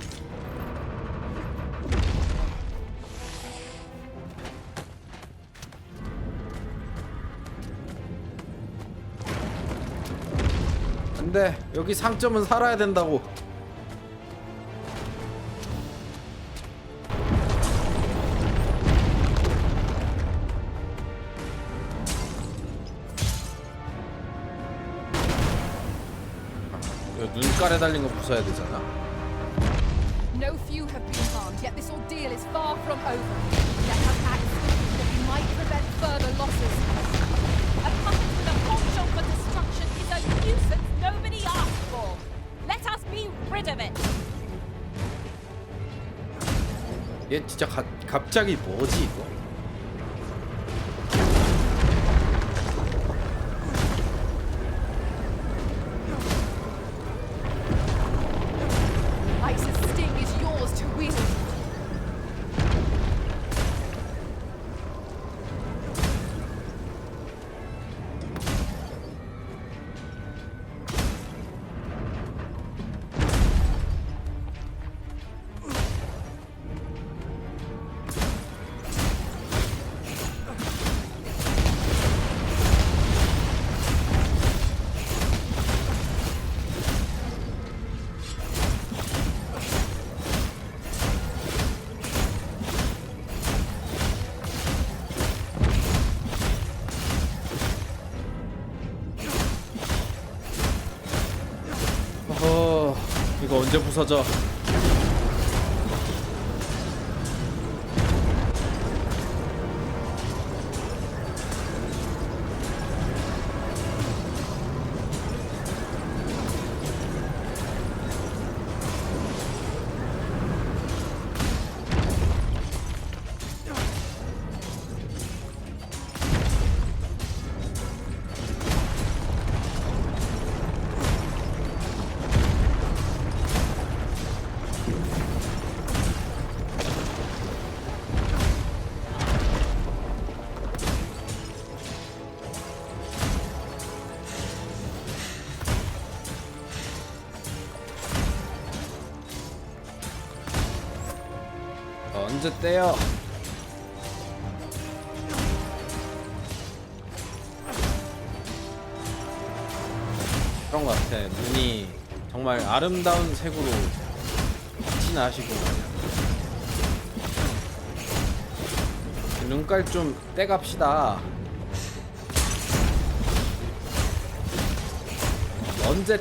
근데 여기 상점은 살아야 된다고. 눈깔에 달린 거 부숴야 되잖아. No few have been harmed, yet this ordeal is far from over. Let us act swiftly that we might prevent further losses. a puppet with a penchant for destruction is a nuisance nobody asked for. Let us be rid of it. 얘 진짜 갑자기 뭐지 이거? Ice's sting is yours to wield. 이거 언제 부서져? 언제 떼요? 그런 것 같아. 눈이 정말 아름다운 색으로 진하시고 눈깔 좀 떼갑시다. 언제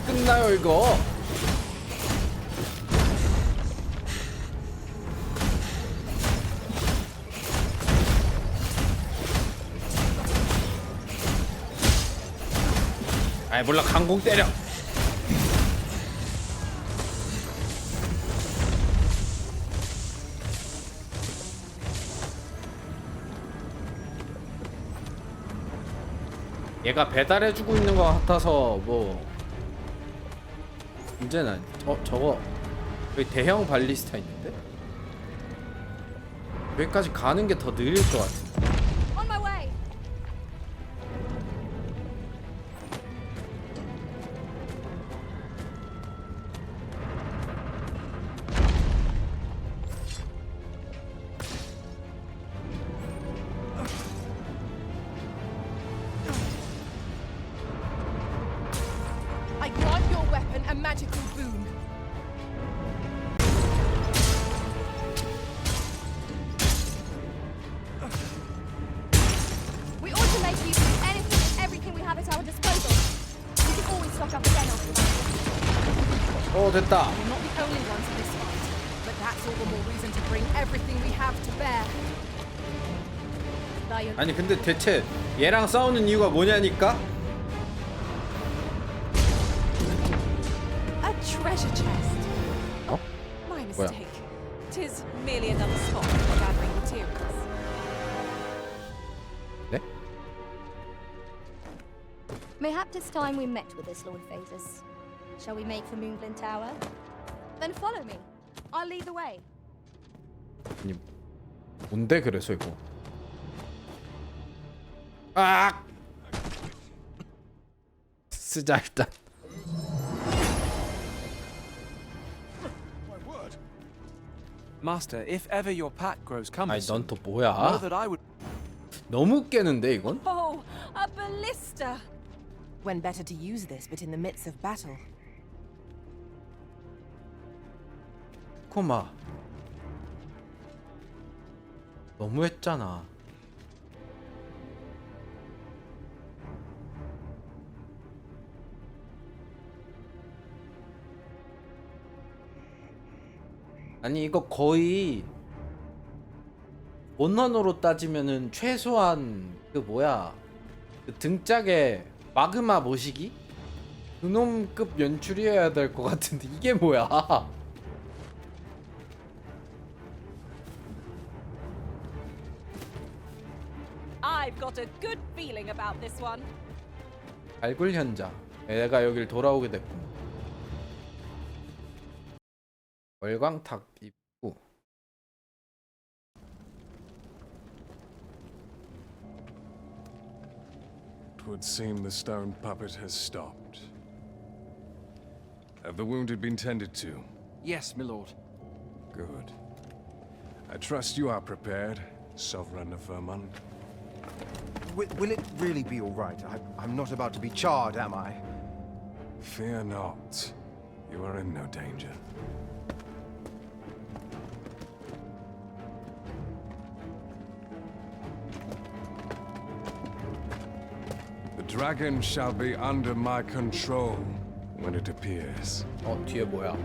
끝나요 이거? 아이 몰라 강공 때려. 얘가 배달해주고 있는 것 같아서 뭐 문제는 아니. 저거 여기 대형 발리스타 있는데? 여기까지 가는 게 더 느릴 것 같은데. On my way. I grant your weapon a magical boon. We ought to make use of anything and everything we have at our disposal. We can always stock up again after that. 오 됐다. We're not the only ones in this fight, but that's all the more reason to bring everything we have to bear. Lion. 아니 근데 대체 얘랑 싸우는 이유가 뭐냐니까? A treasure chest. 어? My 뭐야? mistake. Tis merely another spot for gathering materials. 네? Mayhap it's time we met with this Lord Phases. Shall we make for Moonglin Tower? Then follow me. I'll lead the way. 아니 뭔데 그래서 이거? 아! 쓰자 일단. Master, if ever your pack grows 아니 cumbersome, 넌 또 know 뭐야? that I would. 너무 깨는데 이건? Oh, a ballista! When better to use this but in the midst of battle? 코마. 너무했잖아. 아니 이거 거의 원원으로 따지면은 최소한 그 뭐야 그 등짝에 마그마 모시기? 그놈급 연출이어야 될 것 같은데 이게 뭐야? I've got a good feeling about this one. 발굴 현장. 애가 여길 돌아오게 됐군. 월광탁 입구. It would seem the stone puppet has stopped. Have the wounded been tended to? Yes, my lord. Good. I trust you are prepared, Sovereign of Vermont. Will it really be all right? I'm not about to be charred, am I? Fear not. You are in no danger. The dragon shall be under my control when it appears. 뒤에 뭐야?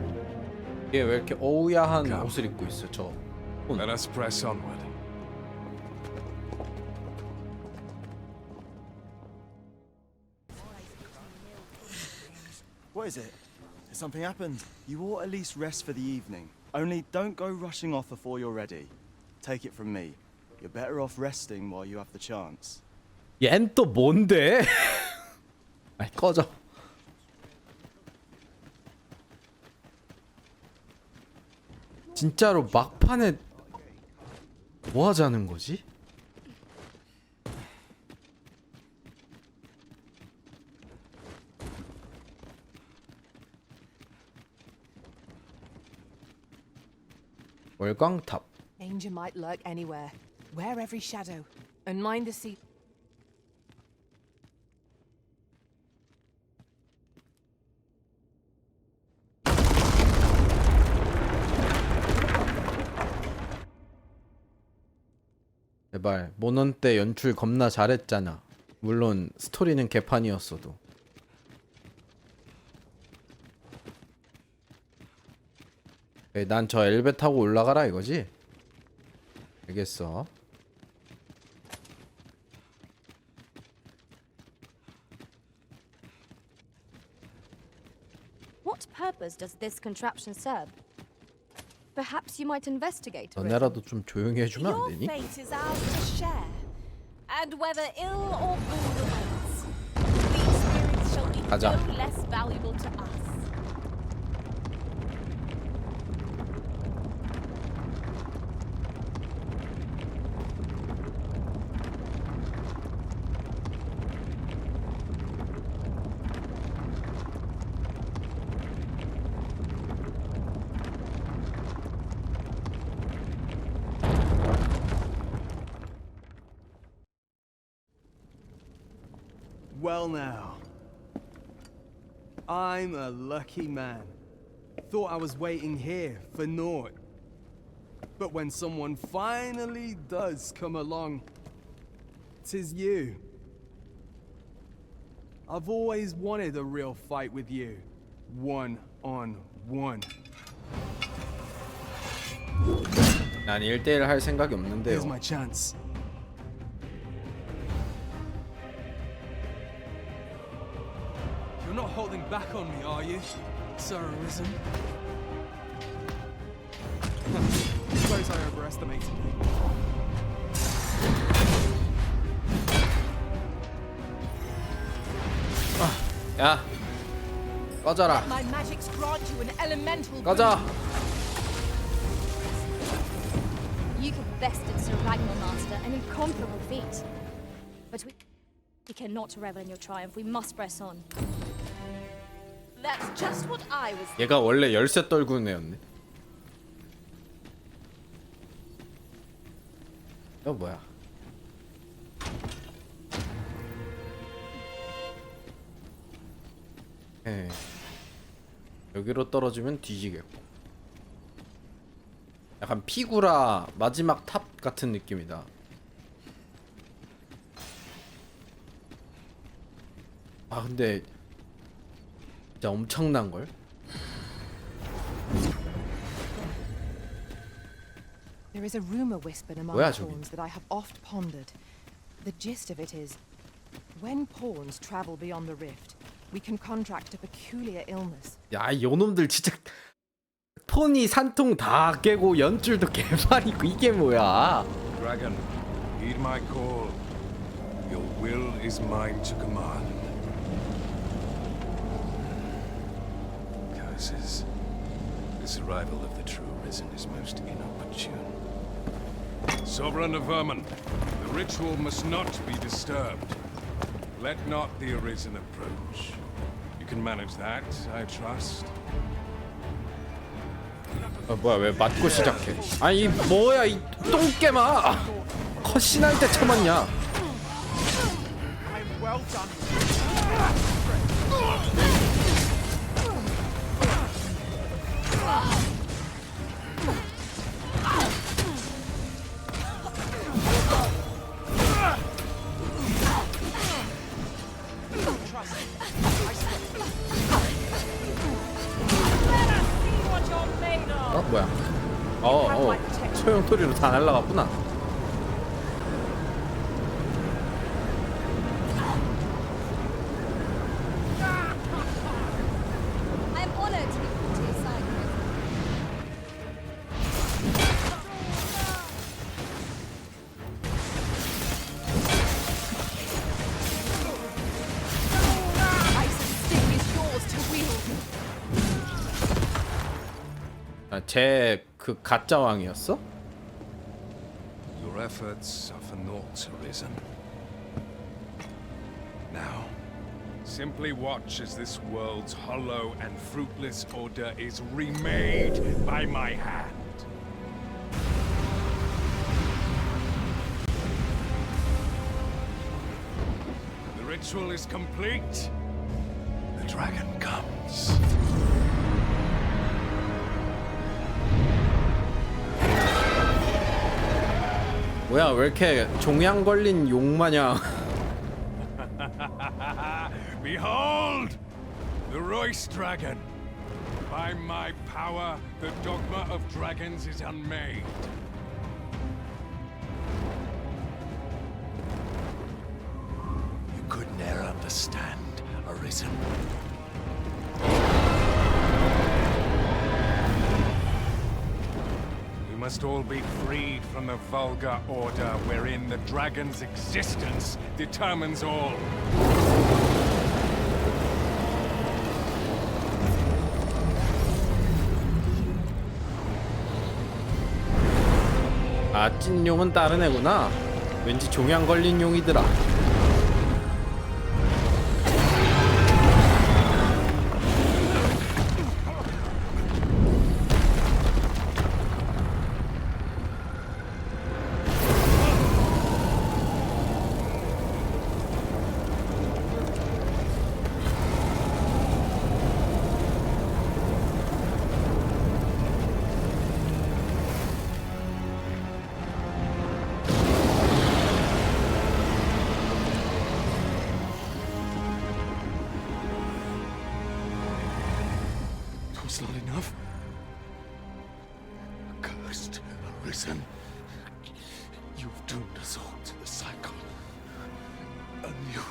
얘 왜 이렇게 어우야한 옷을 입고 있어 저? Let us press onward. What is it? Has something happened? You ought at least rest for the evening. Only don't go rushing off before you're ready. Take it from me. You're better off resting while you have the chance. 얜 또 뭔데? 아이 꺼져. 진짜로 막판에 뭐 하자는 거지? 월광탑. Danger might lurk anywhere. Wear every shadow, and mind the sea. 제발 모넌 때 연출 겁나 잘했잖아. 물론 스토리는 개판이었어도. 난 저 엘베 타고 올라가라 이거지? 알겠어. What purpose does this contraption serve? Perhaps you might investigate. 너네라도 좀 조용히 해주면 안 Your 되니? fate is ours to share. And whether ill or good awaits, the experience shall be 가자. no less valuable to us. Well now. I'm a lucky man. Thought I was waiting here for naught. But when someone finally does come along, 'tis you. I've always wanted a real fight with you. One on one. 난 1대1 할 생각이 없는데요. Here's my chance. You're not holding back on me, are you, Sir Arisen? Suppose I overestimated you. 야, 꺼져라. My magics grant you an elemental 꺼져. You could bested Sir Ragnar, Master, an incomparable feat. But we cannot revel in your triumph. We must press on. That's just what I was. 얘가 원래 열쇠 떨구는 애였네. 이거 뭐야? 여기로 떨어지면 뒤지겠고. 약간 피구라 마지막 탑 같은 느낌이다. 아 근데 진짜 엄청난 걸. There is a rumor whispered among 뭐야, 저기? pawns that I have oft pondered. The gist of it is, when pawns travel beyond the rift, we can contract a peculiar illness. 야, 요놈들 진짜 폰이 산통 다 깨고 연줄도 개발이고 이게 뭐야? Dragon, heed my call. Your will is mine to command. Curses. This arrival of the true Risen is most inopportune. Sovereign of Vermin, the ritual must not be disturbed. Let not the Arisen approach. You can manage that, I trust. 뭐야 왜 맞고 시작해? 아니 뭐야 이 똥개마! 컷신할 때 참았냐? Well done. 뭐야? 소용돌이로 다 날라갔구나. I am honored to be put to your side. Ice's sting is yours to wield. 쟤 그 가짜 왕이었어? Your efforts are for naught, Arisen. Now, simply watch as this world's hollow and fruitless order is remade by my hand. The ritual is complete. The dragon comes. 뭐야 왜 이렇게 종양 걸린 용 마냥? Behold, the Royce dragon. By my power, the dogma of dragons is unmade. You could ne'er understand, Arisen. We must all be freed from the vulgar order wherein the dragon's existence determines all. 아, 찐 용은 다른 애구나. 왠지 종양 걸린 용이더라. was not enough. Cursed, arisen. You've doomed us all to the cycle. And you...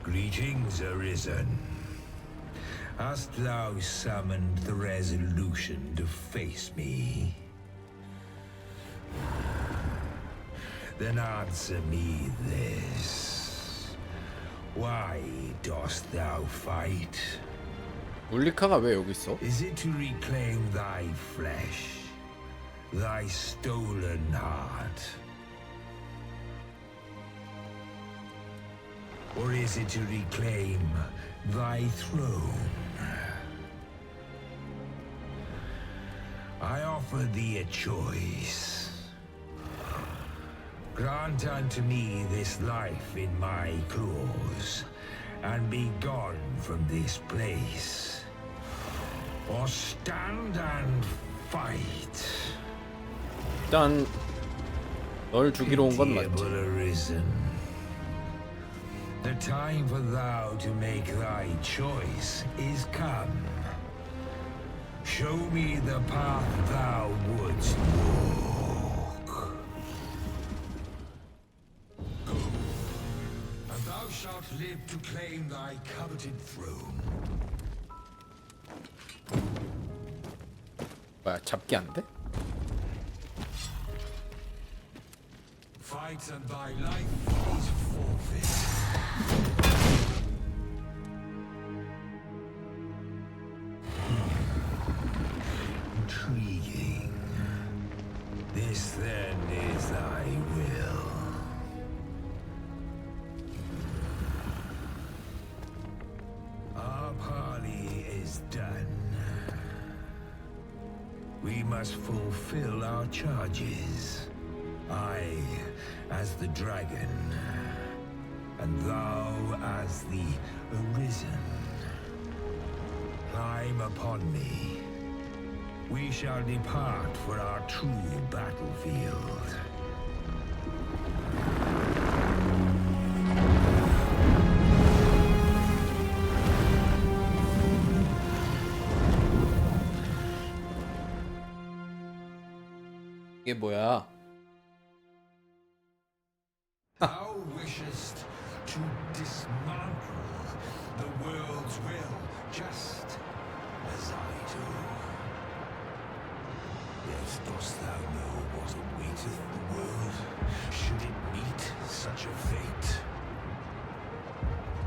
Greetings, Arisen. Hast thou summoned the resolution to face me? Then answer me this. Why dost thou fight? 울리카가 왜 여기 있어? Is it to reclaim thy flesh, thy stolen heart? Or is it to reclaim thy throne? I offer thee a choice. Grant unto me this life in my claws, and be gone from this place. Or stand and fight. 일단 널 죽이러 온 건 맞지. Pitiable Arisen. The time for thou to make thy choice is come. Show me the path thou wouldst walk. Go, and thou shalt live to claim thy coveted throne. 뭐야, 잡기 안 돼? Fight and thy life is forfeit. Intriguing. This then is thy will. Our parley is done. We must fulfill our charges. I, as the dragon, and thou as the Arisen. Climb upon me. We shall depart for our true battlefield. 이게 뭐야? Thou wishest to dismantle the world's will, just as I do. Yet dost thou know what awaiteth the world, should it meet such a fate?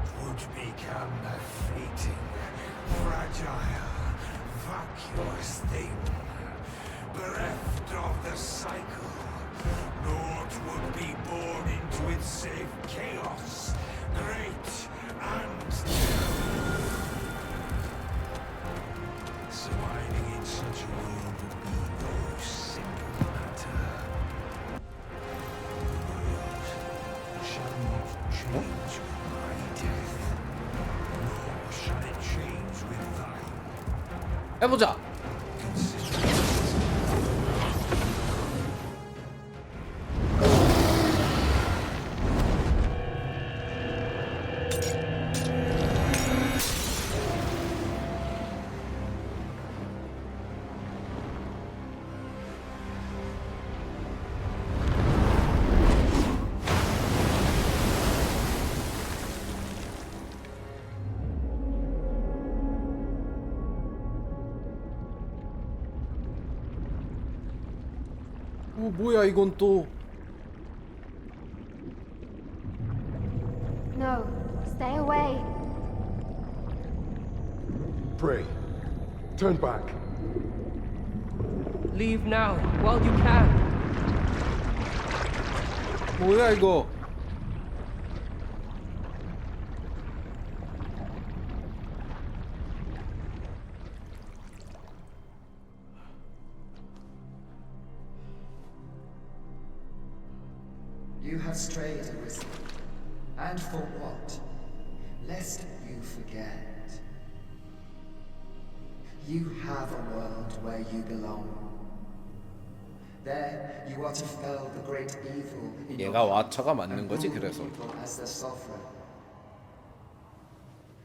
'Twould become a fleeting, fragile, vacuous thing, bereft of the cycle. Naught would be born into its save chaos, great and terrible. Surviving in such a world would be no simple matter. The world shall not change with my death, nor shall it change with thine. 해보자. 뭐야 이건 또. No, stay away. Pray. Turn back. Leave now, while you can. 뭐야 이거. You have strayed, Arisen. And for what? Lest you forget. You have a world where you belong. There you are to fell the great evil in your 얘가 heart 와처가 맞는 and 거지 rule 그래서. evil as their sovereign.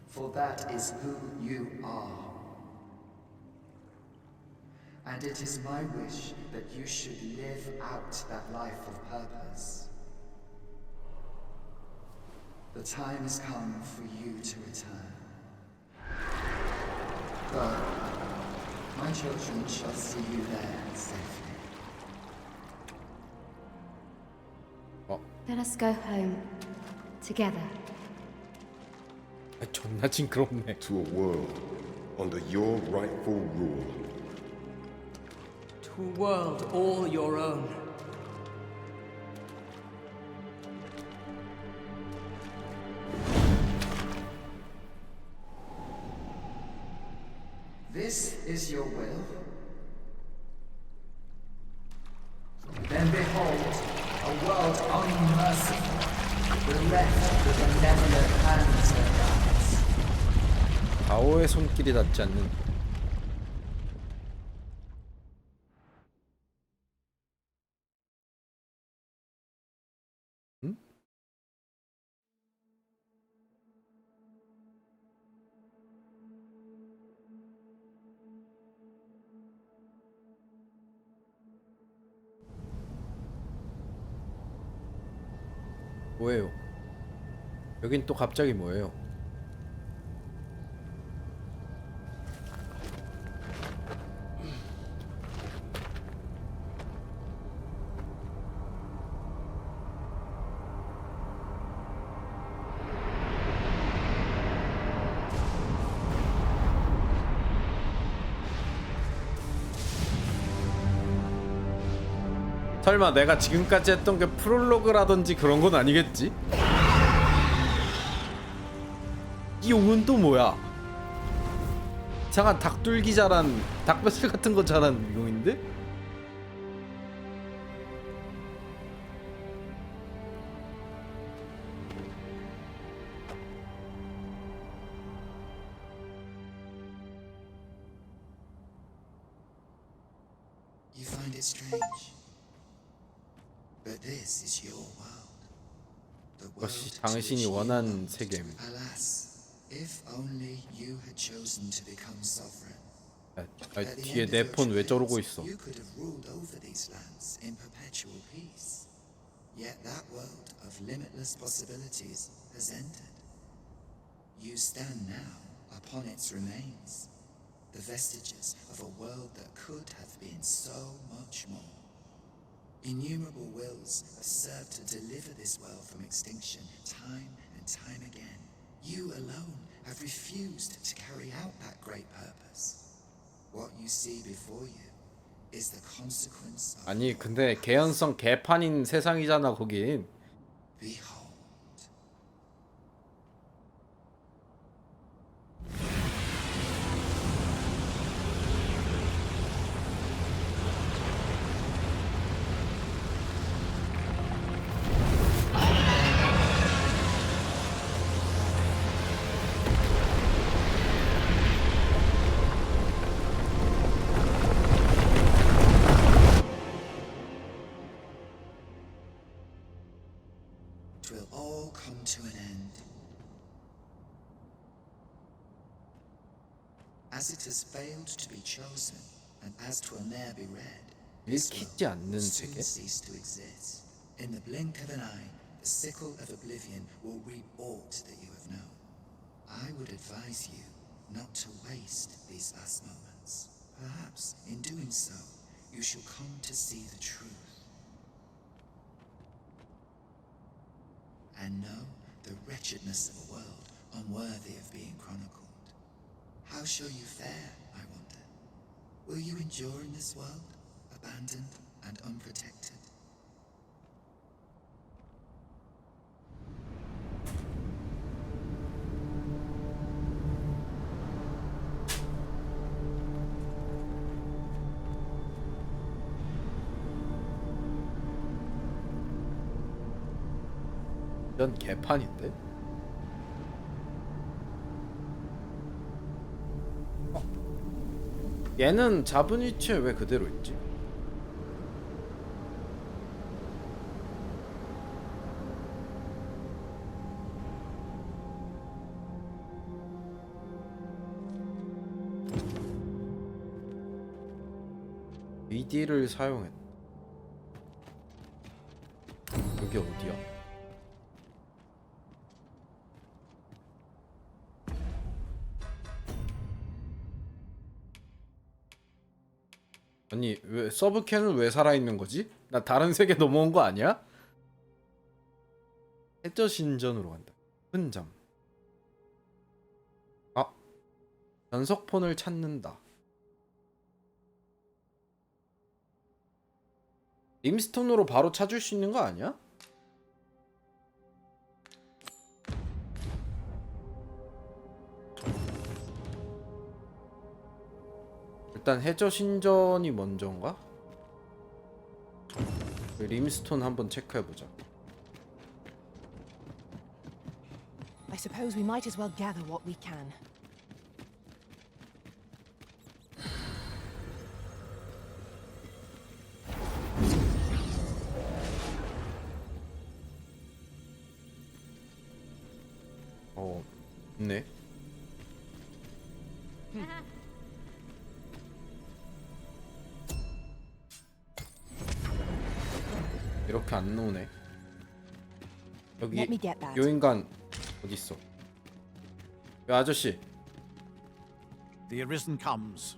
For that is who you are. And it is my wish that you should live out that life of purpose. The time has come for you to return. Go. My children shall see you there safely. Let us go home together. 존나 징그럽네. To a world under your rightful rule. To a world all your own. This is your will? Then behold, a world unmerciful, bereft the benevolent hands that guides. 가오의 손길이 닿지 않는. 응? 뭐예요? 여긴 또 갑자기 뭐예요? 설마 내가 지금까지 했던 게 프롤로그라든지 그런 건 아니겠지? 이 용은 또 뭐야? 이상한 닭둘기 자란 닭뼈슬 같은 거 자란 용인데? You find it strange. But this is your world. The world 그것이 당신이 원하는 세계입니다. Alas, if only you had chosen to become sovereign. 뒤에 내 폰 왜 저러고 있어? You could have ruled over these lands in perpetual peace. Yet that world of limitless possibilities has ended. You stand now upon its remains, the vestiges of a world that could have been so much more. Innumerable wills have served to deliver this world from extinction time and time again. You alone have refused to carry out that great purpose. What you see before you is the consequence of 아니 근데 개연성 개판인 세상이잖아 거긴. behold. Will all come to an end. As it has failed to be chosen, and as 'twill ne'er be read, this 읽히지 world 않는 will soon 세계? cease to exist. In the blink of an eye, the sickle of oblivion will reap aught that you have known. I would advise you not to waste these last moments. Perhaps, in doing so, you shall come to see the truth. And know the wretchedness of a world unworthy of being chronicled. How shall you fare, I wonder? Will you endure in this world, abandoned and unprotected? 이런 개판인데? 얘는 잡은 위치에 왜 그대로 있지? VD를 사용했다. 여기 어디야? 아니 왜 서브캔은 왜 살아있는 거지? 나 다른 세계 넘어온 거 아니야? 해저 신전으로 간다. 흔점. 아, 전석폰을 찾는다. 림스톤으로 바로 찾을 수 있는 거 아니야? 일단 해저 신전이 먼저인가? 림스톤 한번 체크해보자. I suppose we might as well gather what we can. 있네. 이렇게 안 나오네. 여기 Let me get that. 요 인간 어디 있어? 요 아저씨. The Arisen comes.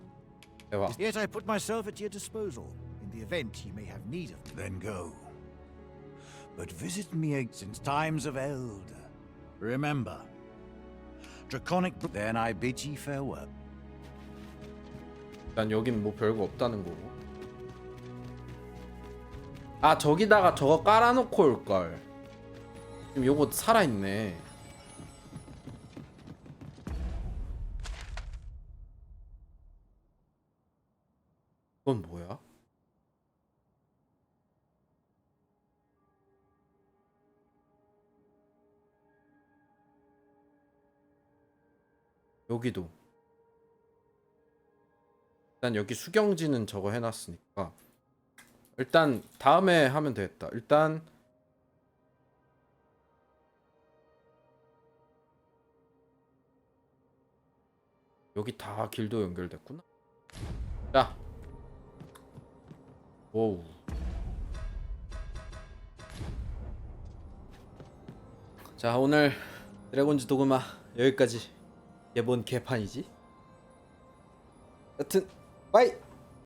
대박. Yet I put myself at your disposal in the event you may have need of me. Then go. But visit me since times of eld. Remember, draconic. Then I bid ye farewell. 일단 여긴 뭐 별거 없다는 거고. 아 저기다가 저거 깔아놓고 올걸. 지금 요거 살아있네. 이건 뭐야? 여기도 일단 여기 수경지는 저거 해놨으니까 일단 다음에 하면 되겠다. 일단 여기 다 길도 연결됐구나. 자, 오우. 자 오늘 드래곤즈 도그마 여기까지. 이게 뭔 개판이지? 여튼 바이.